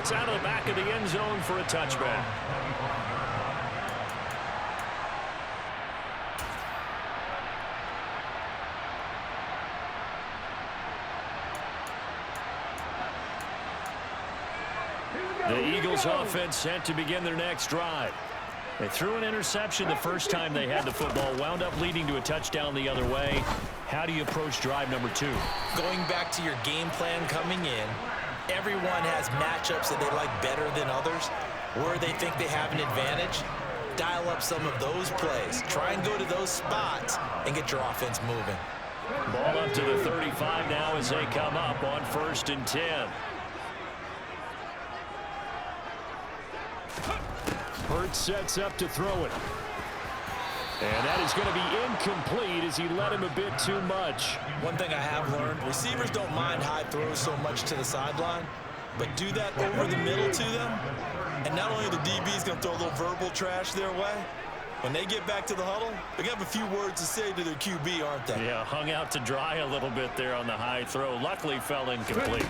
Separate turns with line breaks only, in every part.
It's out of the back of the end zone for a touchback. The Eagles offense set to begin their next drive. They threw an interception the first time they had the football, wound up leading to a touchdown the other way. How do you approach drive number 2?
Going back to your game plan coming in, everyone has matchups that they like better than others. Where they think they have an advantage, dial up some of those plays. Try and go to those spots and get your offense moving.
Ball up to the 35 now as they come up on 1st and 10. Hurts sets up to throw it. And that is going to be incomplete as he led him a bit too much.
One thing I have learned, receivers don't mind high throws so much to the sideline, but do that over the middle to them, and not only are the DBs going to throw a little verbal trash their way, when they get back to the huddle, they're going to have a few words to say to their QB, aren't they?
Yeah, hung out to dry a little bit there on the high throw. Luckily fell incomplete.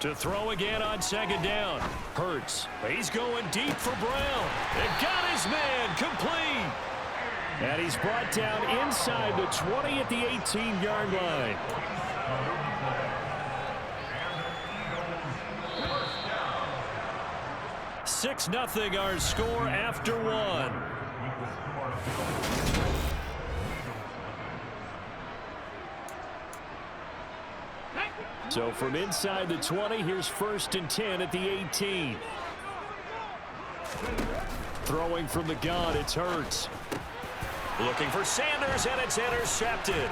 To throw again on 2nd down. Hurts. He's going deep for Brown. It got his man complete. And he's brought down inside the 20 at the 18-yard line. (6-0) our score after 1. So from inside the 20, here's 1st and 10 at the 18. Throwing from the gun, it's Hurts. Looking for Sanders, and it's intercepted.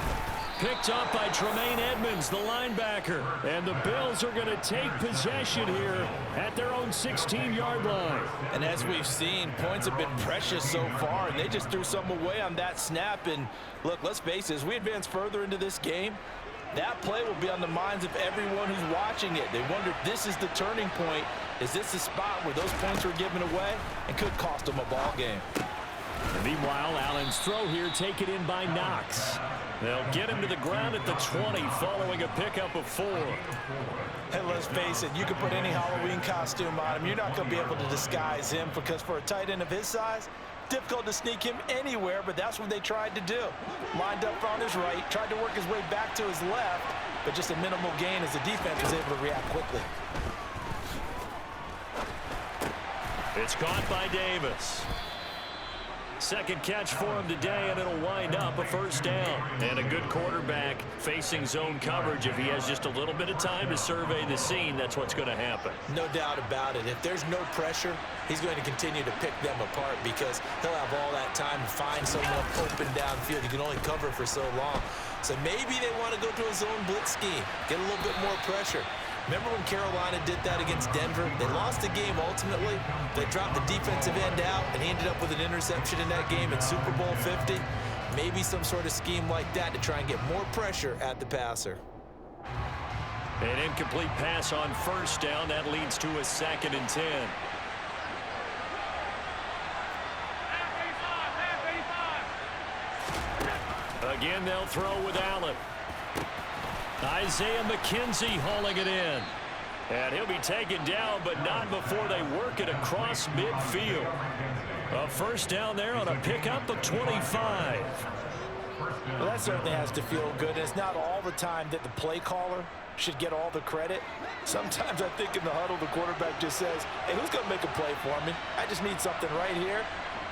Picked up by Tremaine Edmonds, the linebacker. And the Bills are going to take possession here at their own 16-yard line.
And as we've seen, points have been precious so far, and they just threw some away on that snap. And look, let's face it, as we advance further into this game, that play will be on the minds of everyone who's watching it. They wonder, this is the turning point. Is this the spot where those points were given away and could cost them a ball game?
And meanwhile, Allen's throw here taken in by Knox. They'll get him to the ground at the 20 following a pickup of 4.
Hey, let's face it, you can put any Halloween costume on him. You're not going to be able to disguise him because for a tight end of his size, difficult to sneak him anywhere, but that's what they tried to do. Lined up on his right, tried to work his way back to his left, but just a minimal gain as the defense was able to react quickly.
It's caught by Davis. Second catch for him today, and it'll wind up a 1st down. And a good quarterback facing zone coverage. If he has just a little bit of time to survey the scene, that's what's going to happen.
No doubt about it. If there's no pressure, he's going to continue to pick them apart because he'll have all that time to find someone open downfield. He can only cover for so long. So maybe they want to go to a zone blitz scheme, get a little bit more pressure. Remember when Carolina did that against Denver? They lost the game ultimately. They dropped the defensive end out, and he ended up with an interception in that game in Super Bowl 50. Maybe some sort of scheme like that to try and get more pressure at the passer.
An incomplete pass on 1st down. That leads to a 2nd and 10. Again, they'll throw with Allen. Isaiah McKenzie hauling it in. And he'll be taken down, but not before they work it across midfield. A 1st down there on a pickup of 25.
Well, that certainly has to feel good. It's not all the time that the play caller should get all the credit. Sometimes I think in the huddle, the quarterback just says, hey, who's going to make a play for me? I just need something right here.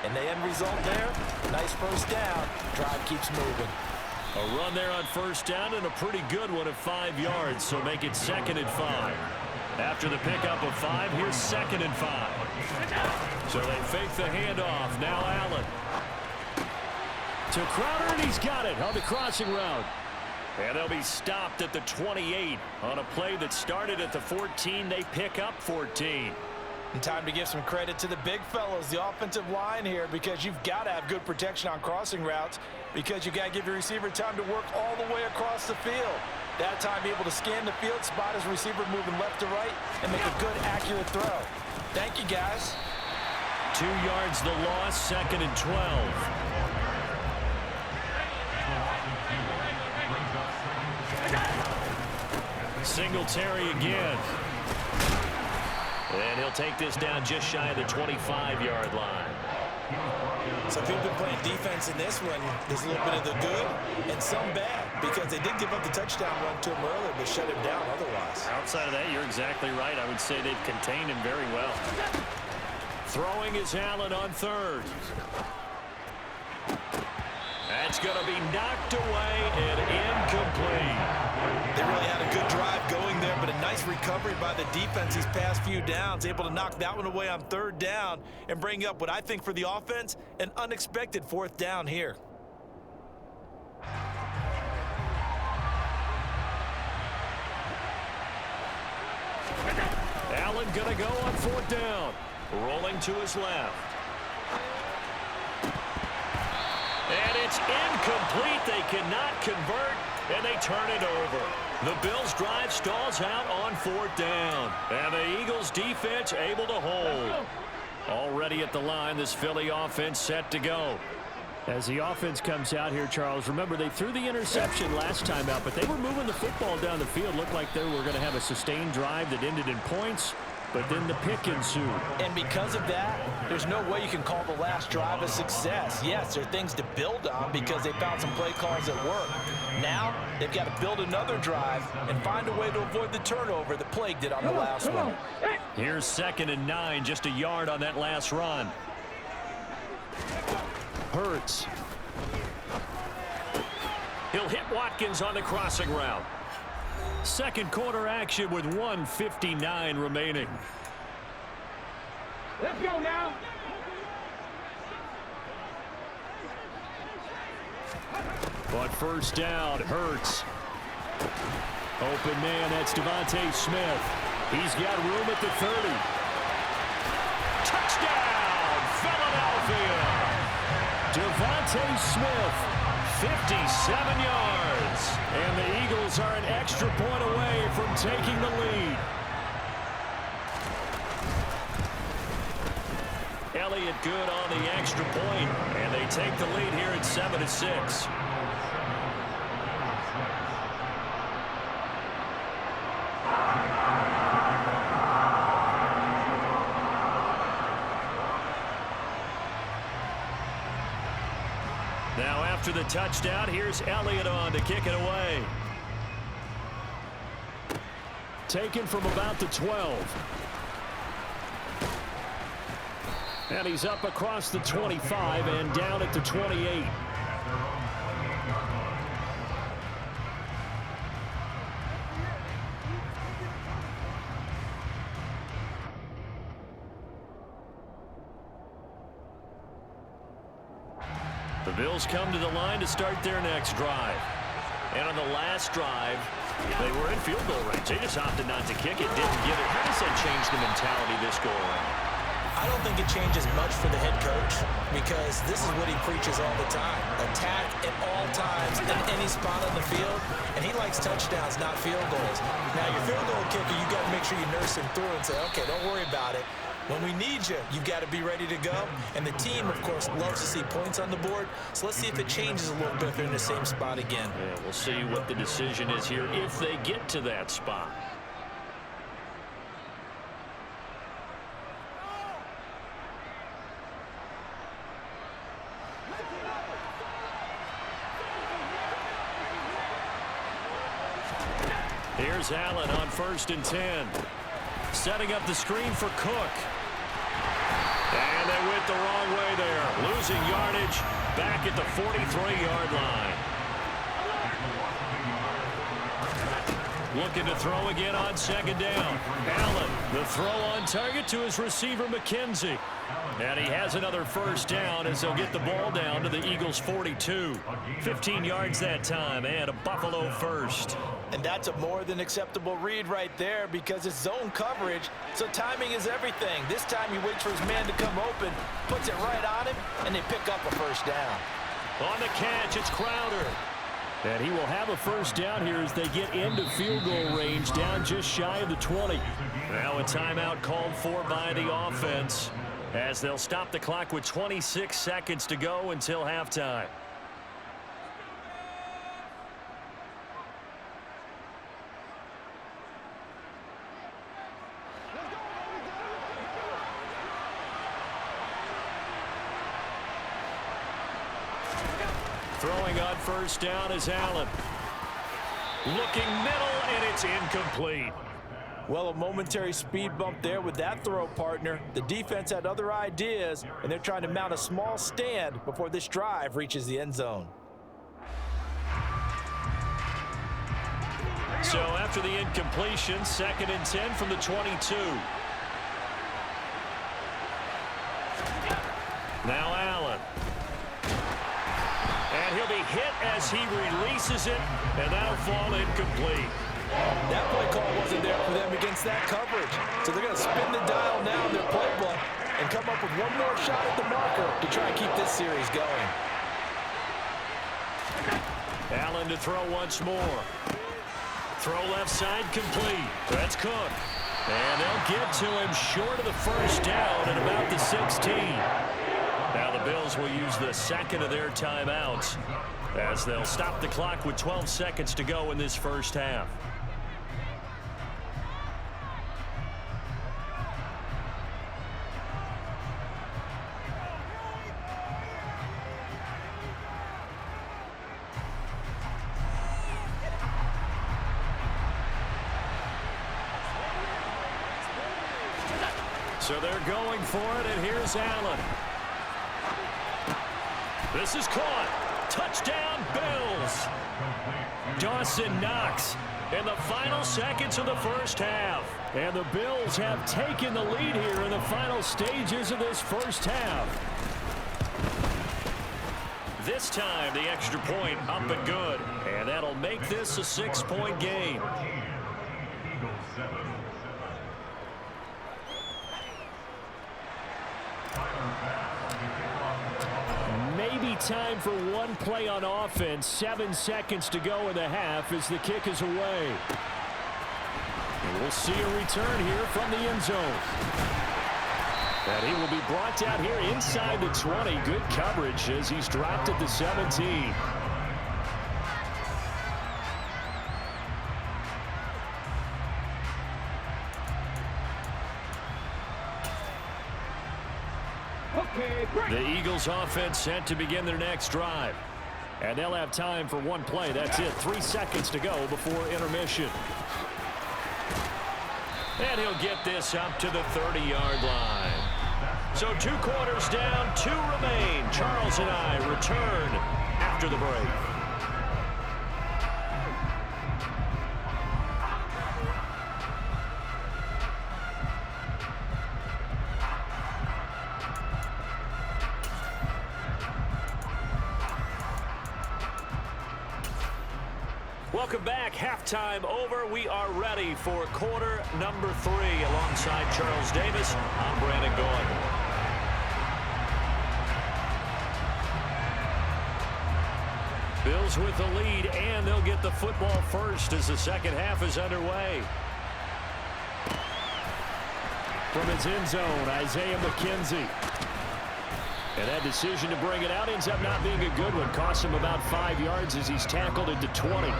And the end result there, nice 1st down. Drive keeps moving.
A run there on 1st down and a pretty good one of 5 yards, so make it 2nd and 5. After the pickup of 5, here's 2nd and 5. So they fake the handoff. Now Allen. To Crowder, and he's got it on the crossing route. And they'll be stopped at the 28 on a play that started at the 14. They pick up 14.
And time to give some credit to the big fellows, the offensive line here, because you've got to have good protection on crossing routes because you've got to give your receiver time to work all the way across the field. That time be able to scan the field, spot his receiver moving left to right, and make a good, accurate throw. Thank you, guys.
2 yards the loss, 2nd and 12. Singletary again. And he'll take this down just shy of the 25-yard line.
So if you've been playing defense in this one, there's a little bit of the good and some bad, because they did give up the touchdown run to him earlier, but shut him down otherwise.
Outside of that, you're exactly right. I would say they've contained him very well. Throwing is Allen on third. That's going to be knocked away and incomplete.
They really had a good drive going there, but a nice recovery by the defense these past few downs, able to knock that one away on third down and bring up what I think for the offense, an unexpected fourth down here.
Allen going to go on fourth down. Rolling to his left. And it's incomplete. They cannot convert, and they turn it over. The Bills' drive stalls out on fourth down. And the Eagles' defense able to hold. Already at the line, this Philly offense set to go. As the offense comes out here, Charles, remember they threw the interception last time out, but they were moving the football down the field. Looked like they were going to have a sustained drive that ended in points. But then the pick ensued.
And because of that, there's no way you can call the last drive a success. Yes, there are things to build on because they found some play calls that work. Now, they've got to build another drive and find a way to avoid the turnover that plagued it on the last one.
Here's 2nd and 9, just a yard on that last run. Hurts. He'll hit Watkins on the crossing route. Second quarter action with 1:59 remaining.
Let's go now.
But first down, Hurts. Open man, that's Devontae Smith. He's got room at the 30. Touchdown, Philadelphia. Devontae Smith. 57 yards. And the Eagles are an extra point away from taking the lead. Elliott good on the extra point, and they take the lead here at 7-6. Now after the touchdown, here's Elliott on to kick it away. Taken from about the 12. And he's up across the 25 and down at the 28. The Bills come to the line to start their next drive. And on the last drive, they were in field goal range. They just opted not to kick it, didn't get it. How does that change the mentality this go around?
I don't think it changes much for the head coach because this is what he preaches all the time. Attack at all times in any spot on the field, and he likes touchdowns, not field goals. Now, your field goal kicker, you got to make sure you nurse him through and say, okay, don't worry about it. When we need you, you've got to be ready to go. And the team, of course, loves to see points on the board. So let's see if it changes a little bit if they're in the same spot again.
Yeah, we'll see what the decision is here if they get to that spot. Here's Allen on 1st and 10. Setting up the screen for Cook. And they went the wrong way there. Losing yardage back at the 43-yard line. Looking to throw again on 2nd down. Allen, the throw on target to his receiver, McKenzie. And he has another first down as they'll get the ball down to the Eagles' 42. 15 yards that time and a Buffalo first.
And that's a more than acceptable read right there because it's zone coverage, so timing is everything. This time he waits for his man to come open, puts it right on him, and they pick up a first down.
On the catch, it's Crowder. And he will have a first down here as they get into field goal range, down just shy of the 20. Now a timeout called for by the offense as they'll stop the clock with 26 seconds to go until halftime. Throwing on first down is Allen. Looking middle, and it's incomplete.
Well, a momentary speed bump there with that throw, partner. The defense had other ideas, and they're trying to mount a small stand before this drive reaches the end zone.
So after the incompletion, 2nd and 10 from the 22. Now Allen. And he'll be hit as he releases it, and that'll fall incomplete.
That play call wasn't there for them against that coverage. So they're going to spin the dial now in their playbook and come up with one more shot at the marker to try and keep this series going.
Allen to throw once more. Throw left side complete. That's Cook. And they'll get to him short of the first down at about the 16. Now the Bills will use the second of their timeouts as they'll stop the clock with 12 seconds to go in this first half. So they're going for it, and here's Allen. This is caught. Touchdown, Bills. Dawson Knox in the final seconds of the first half. And the Bills have taken the lead here in the final stages of this first half. This time, the extra point up and good. And that'll make this a 6-point game. Maybe time for one play on offense. 7 seconds to go in the half as the kick is away. And we'll see a return here from the end zone. And he will be brought down here inside the 20. Good coverage as he's dropped at the 17. The Eagles offense set to begin their next drive. And they'll have time for one play. That's it. 3 seconds to go before intermission. And he'll get this up to the 30-yard line. So 2 quarters down, 2 remain. Charles and I return after the break. Welcome back. Halftime over. We are ready for quarter number 3. Alongside Charles Davis, I'm Brandon Gordon. Bills with the lead, and they'll get the football first as the second half is underway. From his end zone, Isaiah McKenzie. And that decision to bring it out ends up not being a good one. Costs him about 5 yards as he's tackled into 20.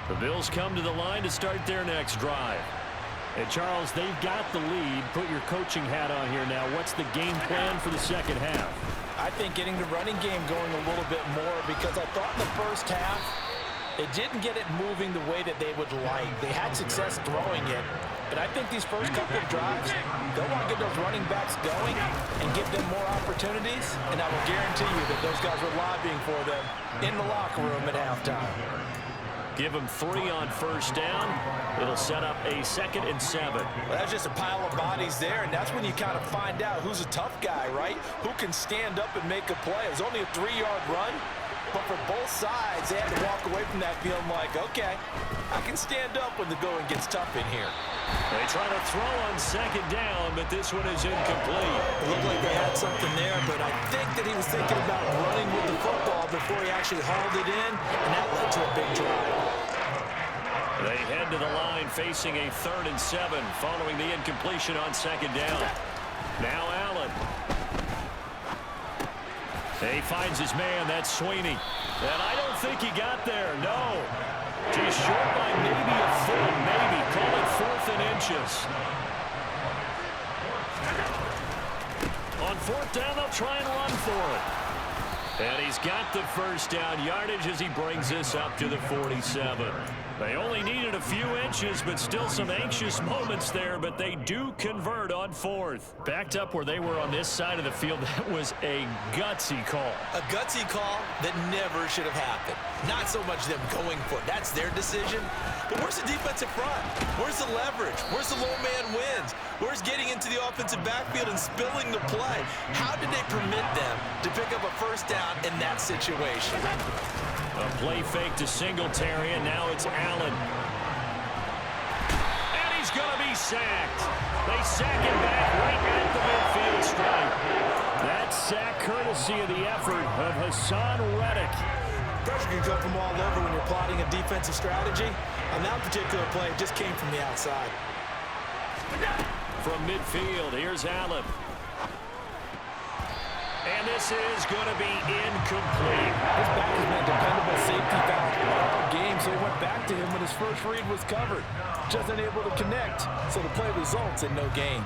The Bills come to the line to start their next drive. And Charles, they've got the lead. Put your coaching hat on here now. What's the game plan for the second half?
I think getting the running game going a little bit more, because I thought in the first half they didn't get it moving the way that they would like. They had success throwing it. But I think these first couple of drives, they'll want to get those running backs going and give them more opportunities. And I will guarantee you that those guys were lobbying for them in the locker room at halftime.
Give them 3 on first down. It'll set up a 2nd and 7.
Well, that's just a pile of bodies there, and that's when you kind of find out who's a tough guy, right? Who can stand up and make a play. It was only a 3-yard run, But for both sides, they had to walk away from that feeling like, okay, I can stand up when the going gets tough in here.
They try to throw on second down, but this one is incomplete.
It looked like they had something there, but I think that he was thinking about running with the football before he actually hauled it in, and that led to a big drive.
They head to the line facing a 3rd and 7 following the incompletion on second down. Now Allen. He finds his man. That's Sweeney. And I don't think he got there. No. Just short by maybe a foot. Maybe. Call it 4th and inches. On 4th down, they'll try and run for it. And he's got the first down yardage as he brings this up to the 47. They only needed a few inches, but still some anxious moments there, but they do convert on 4th. Backed up where they were on this side of the field, that was a gutsy call.
A gutsy call that never should have happened. Not so much them going for it. That's their decision. But where's the defensive front? Where's the leverage? Where's the low man wins? Where's getting into the offensive backfield and spilling the play? How did they permit them to pick up a first down in that situation?
A play fake to Singletary, and now it's Allen. And he's going to be sacked. They sack him back right at the midfield stripe. That sack courtesy of the effort of Hassan Reddick.
Pressure can come from all over when you're plotting a defensive strategy. On that particular play, it just came from the outside.
From midfield, here's Allen. And this is going to be incomplete.
His back has been a dependable safety valve all game, so he went back to him when his first read was covered. Just unable to connect, so the play results in no gain.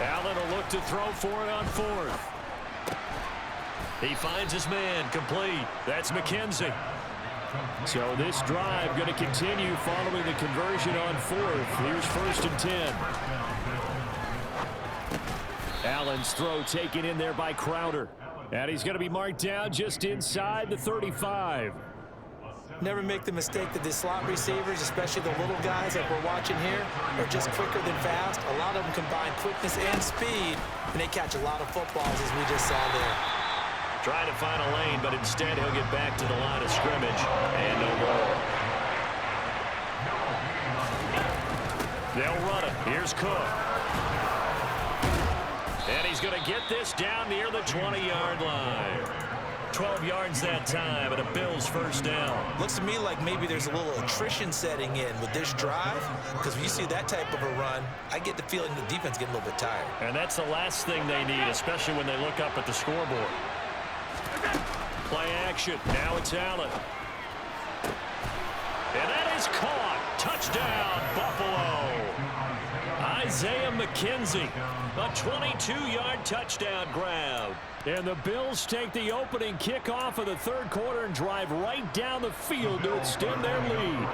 Allen will look to throw for it on 4th. He finds his man, complete. That's McKenzie. So this drive going to continue following the conversion on 4th. Here's 1st and 10. Allen's throw taken in there by Crowder. And he's going to be marked down just inside the 35.
Never make the mistake that the slot receivers, especially the little guys like we're watching here, are just quicker than fast. A lot of them combine quickness and speed, and they catch a lot of footballs, as we just saw there.
Trying to find a lane, but instead he'll get back to the line of scrimmage and no more. They'll run it. Here's Cook. And he's going to get this down near the 20-yard line. 12 yards that time, and a Bills first down.
Looks to me like maybe there's a little attrition setting in with this drive, because when you see that type of a run, I get the feeling the defense getting a little bit tired.
And that's the last thing they need, especially when they look up at the scoreboard. Play action. Now it's Allen. And that is caught. Touchdown, Buffalo. Isaiah McKenzie. A 22-yard touchdown grab. And the Bills take the opening kickoff of the 3rd quarter and drive right down the field to extend their lead.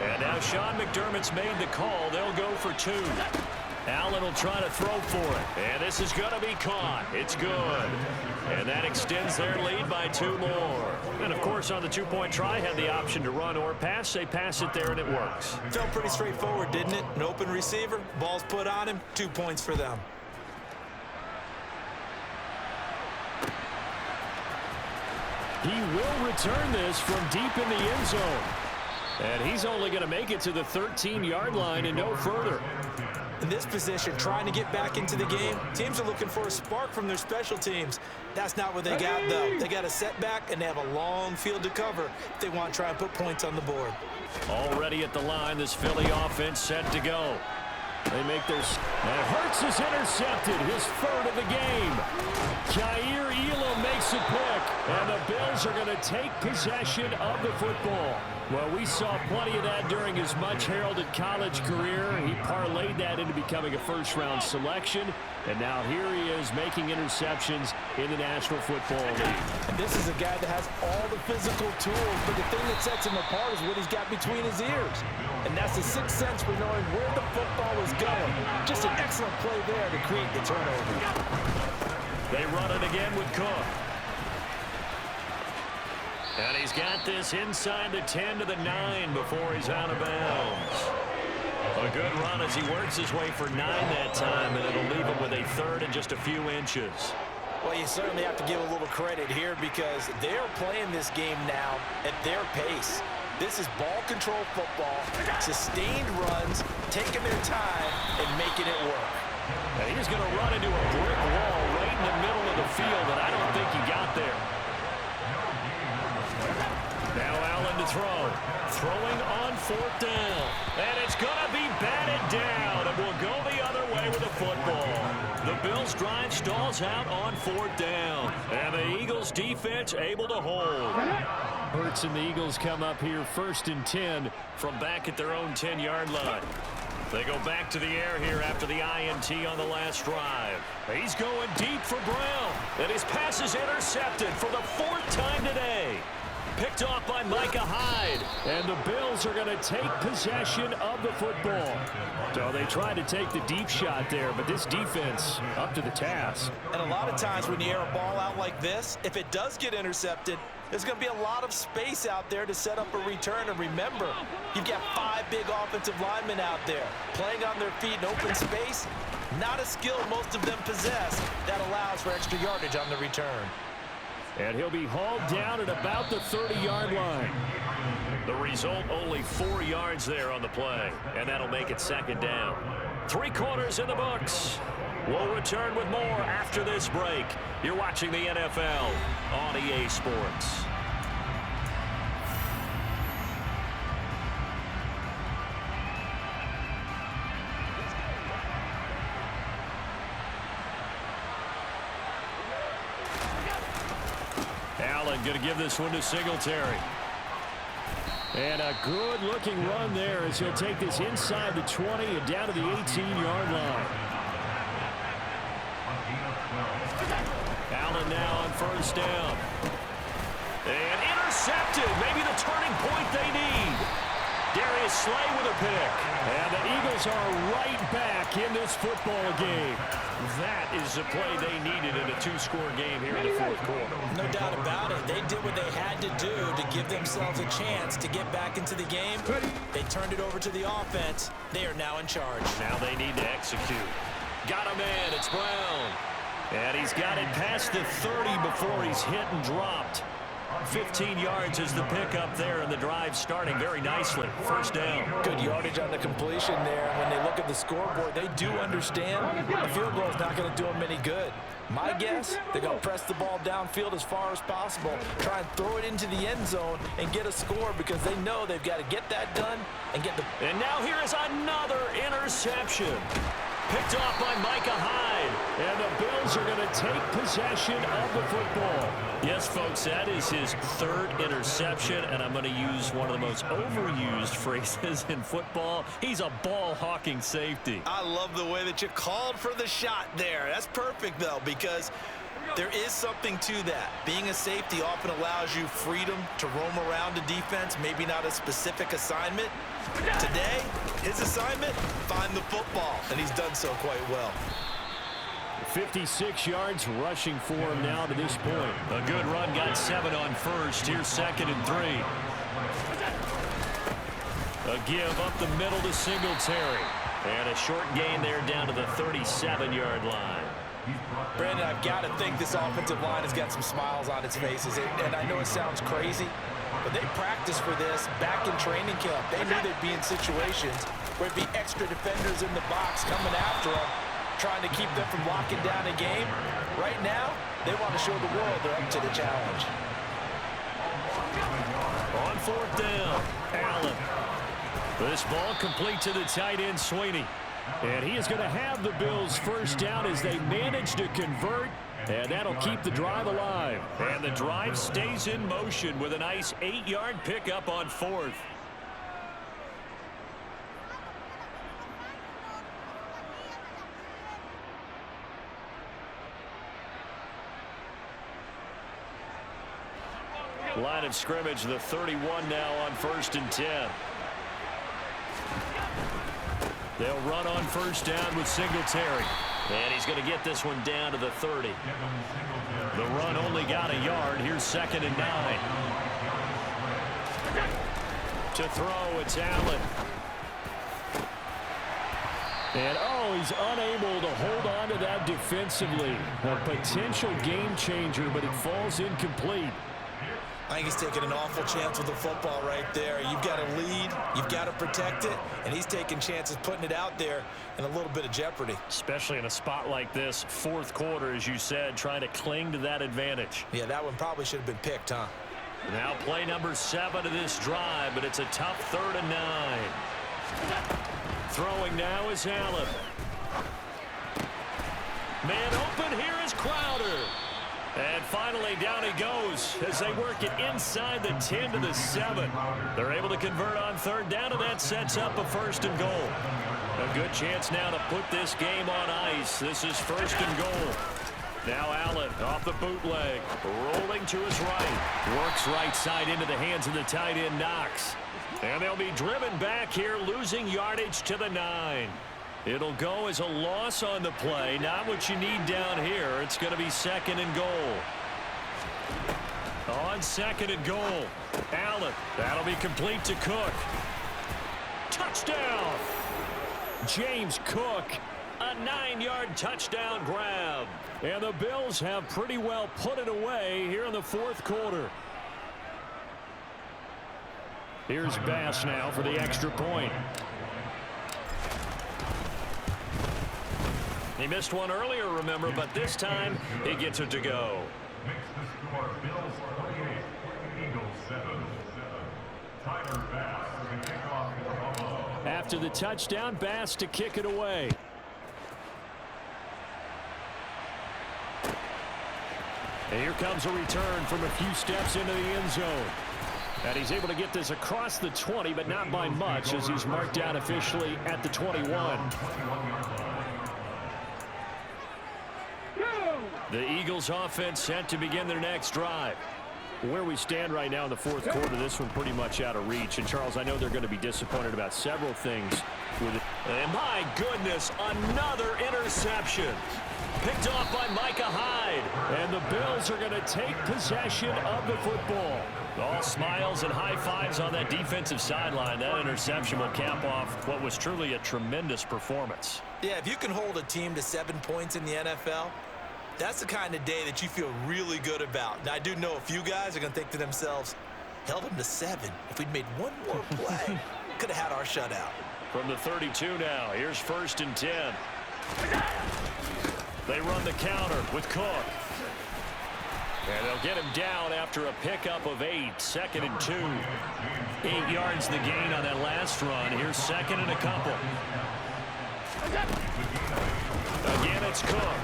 And now Sean McDermott's made the call. They'll go for 2. Allen will try to throw for it. And this is going to be caught. It's good. And that extends their lead by 2 more. And, of course, on the 2-point try, had the option to run or pass. They pass it there, and it works.
Felt pretty straightforward, didn't it? An open receiver, ball's put on him, 2 points for them.
He will return this from deep in the end zone. And he's only going to make it to the 13-yard line and no further.
In this position, trying to get back into the game, teams are looking for a spark from their special teams. That's not what they got, though. They got a setback, and they have a long field to cover if they want to try and put points on the board.
Already at the line, this Philly offense set to go. They make their... And Hurts is intercepted, his 3rd of the game. Jair Elam makes a pick, and the Bills are going to take possession of the football. Well, we saw plenty of that during his much-heralded college career. He parlayed that into becoming a first-round selection, and now here he is making interceptions in the National Football League.
And this is a guy that has all the physical tools, but the thing that sets him apart is what he's got between his ears. And that's the sixth sense for knowing where the football is going. Just an excellent play there to create the turnover.
They run it again with Cook. And he's got this inside the 10 to the 9 before he's out of bounds. A good run as he works his way for 9 that time, and it'll leave him with a third and just a few inches.
Well, you certainly have to give a little credit here because they're playing this game now at their pace. This is ball control football, sustained runs, taking their time, and making it work.
And he's going to run into a brick wall right in the middle of the field, and I don't think he got there. Now Allen to throw. Throwing on 4th down. And it's going to be batted down, and will go the other way with the football. The Bills' drive stalls out on 4th down. And the Eagles' defense able to hold. Hurts and the Eagles come up here 1st and 10 from back at their own 10-yard line. They go back to the air here after the INT on the last drive. He's going deep for Brown. And his pass is intercepted for the 4th time today. Picked off by Micah Hyde. And the Bills are going to take possession of the football. So they tried to take the deep shot there, but this defense up to the task.
And a lot of times when you air a ball out like this, if it does get intercepted, there's going to be a lot of space out there to set up a return. And remember, you've got 5 big offensive linemen out there playing on their feet in open space. Not a skill most of them possess that allows for extra yardage on the return.
And he'll be hauled down at about the 30-yard line. The result, only 4 yards there on the play. And that'll make it 2nd down. 3 quarters in the books. We'll return with more after this break. You're watching the NFL on EA Sports. Allen going to give this one to Singletary. And a good-looking run there as he'll take this inside the 20 and down to the 18-yard line. Allen now on 1st down. And intercepted. Maybe the turning point they need. Darius Slay with a pick. And the Eagles are right back in this football game. That is the play they needed in a 2-score game here in the 4th quarter.
No doubt about it. They did what they had to do to give themselves a chance to get back into the game. They turned it over to the offense. They are now in charge.
Now they need to execute. Got a man. It's Brown. And he's got it past the 30 before he's hit and dropped. 15 yards is the pickup there, and the drive starting very nicely. 1st down.
Good yardage on the completion there. When they look at the scoreboard, they do understand the field goal is not going to do them any good. My guess, they're going to press the ball downfield as far as possible, try and throw it into the end zone and get a score because they know they've got to get that done and get the...
And now here is another interception. Picked off by Micah Hyde. And the Bills are going to take possession of the football. Yes, folks, that is his 3rd interception, and I'm going to use one of the most overused phrases in football. He's a ball-hawking safety.
I love the way that you called for the shot there. That's perfect, though, because there is something to that. Being a safety often allows you freedom to roam around a defense, maybe not a specific assignment. Today, his assignment, find the football, and he's done so quite well.
56 yards rushing for him now to this point. A good run, got 7 on 1st. Here's 2nd and 3. A give up the middle to Singletary. And a short gain there down to the 37-yard line.
Brandon, I've got to think this offensive line has got some smiles on its faces. And I know it sounds crazy, but they practiced for this back in training camp. They knew they'd be in situations where it'd be extra defenders in the box coming after them, trying to keep them from locking down a game. Right now, they want to show the world they're up to the challenge.
On 4th down, Allen. This ball complete to the tight end, Sweeney. And he is going to have the Bills' 1st down as they manage to convert. And that'll keep the drive alive. And the drive stays in motion with a nice 8-yard pickup on 4th. Line of scrimmage, the 31 now on 1st and 10. They'll run on 1st down with Singletary. And he's going to get this one down to the 30. The run only got a yard. Here's 2nd and 9. To throw, it's Allen. And, he's unable to hold on to that defensively. A potential game changer, but it falls incomplete.
I think he's taking an awful chance with the football right there. You've got to lead, you've got to protect it, and he's taking chances putting it out there in a little bit of jeopardy.
Especially in a spot like this, fourth quarter, as you said, trying to cling to that advantage.
Yeah, that one probably should have been picked, huh?
Now play number 7 of this drive, but it's a tough 3rd and 9. Throwing now is Allen. Man open, here is Crowder. And finally, down he goes as they work it inside the 10 to the 7. They're able to convert on 3rd down, and that sets up a 1st and goal. A good chance now to put this game on ice. This is 1st and goal. Now Allen off the bootleg, rolling to his right. Works right side into the hands of the tight end Knox. And they'll be driven back here, losing yardage to the 9. It'll go as a loss on the play. Not what you need down here. It's going to be 2nd and goal. On 2nd and goal, Allen. That'll be complete to Cook. Touchdown! James Cook, a 9-yard touchdown grab. And the Bills have pretty well put it away here in the 4th quarter. Here's Bass now for the extra point. He missed one earlier, remember, but this time he gets it to go.
Makes the score Bills 48, Eagles 7. Tyler Bass to kick off for Buffalo.
After the touchdown, Bass to kick it away. And here comes a return from a few steps into the end zone. And he's able to get this across the 20, but not by much, as he's marked down officially at the 21. The Eagles offense set to begin their next drive. Where we stand right now in the 4th quarter, this one pretty much out of reach. And, Charles, I know they're going to be disappointed about several things with it. And, my goodness, another interception. Picked off by Micah Hyde. And the Bills are going to take possession of the football. All smiles and high fives on that defensive sideline. That interception will cap off what was truly a tremendous performance.
Yeah, if you can hold a team to 7 points in the NFL, that's the kind of day that you feel really good about. Now, I do know a few guys are going to think to themselves, held them to 7. If we'd made one more play, could have had our shutout.
From the 32 now, here's 1st and 10. They run the counter with Cook. And they'll get him down after a pickup of 8. 2nd and 2. 8 yards the gain on that last run. Here's 2nd and a couple. Again, it's Cook.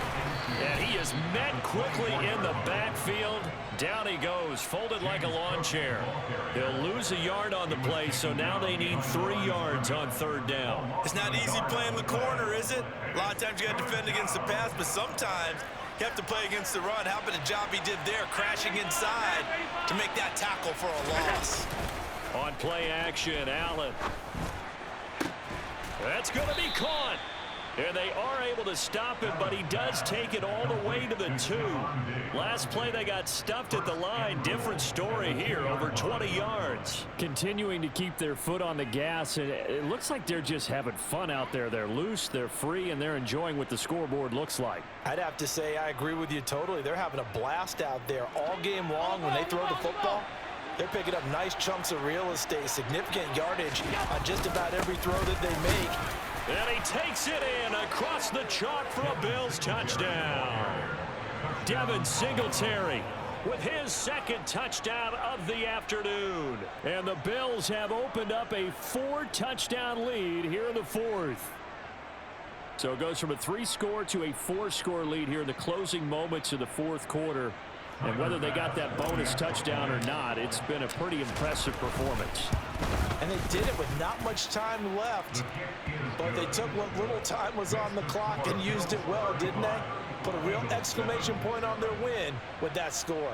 And he is met quickly in the backfield. Down he goes, folded like a lawn chair. He'll lose a yard on the play, so now they need 3 yards on 3rd down.
It's not easy playing the corner, is it? A lot of times you got to defend against the pass, but sometimes you have to play against the run. How about the job he did there, crashing inside to make that tackle for a loss?
On play action, Allen. That's going to be caught. And they are able to stop it, but he does take it all the way to the 2. Last play, they got stuffed at the line. Different story here, over 20 yards. Continuing to keep their foot on the gas, and it looks like they're just having fun out there. They're loose, they're free, and they're enjoying what the scoreboard looks like.
I'd have to say I agree with you totally. They're having a blast out there all game long when they throw the football. They're picking up nice chunks of real estate, significant yardage on just about every throw that they make.
And he takes it in across the chalk for a Bills touchdown. Devin Singletary with his 2nd touchdown of the afternoon. And the Bills have opened up a 4-touchdown lead here in the 4th. So it goes from a 3-score to a 4-score lead here in the closing moments of the 4th quarter. And whether they got that bonus touchdown or not, it's been a pretty impressive performance.
And they did it with not much time left. But they took what little time was on the clock and used it well, didn't they? Put a real exclamation point on their win with that score.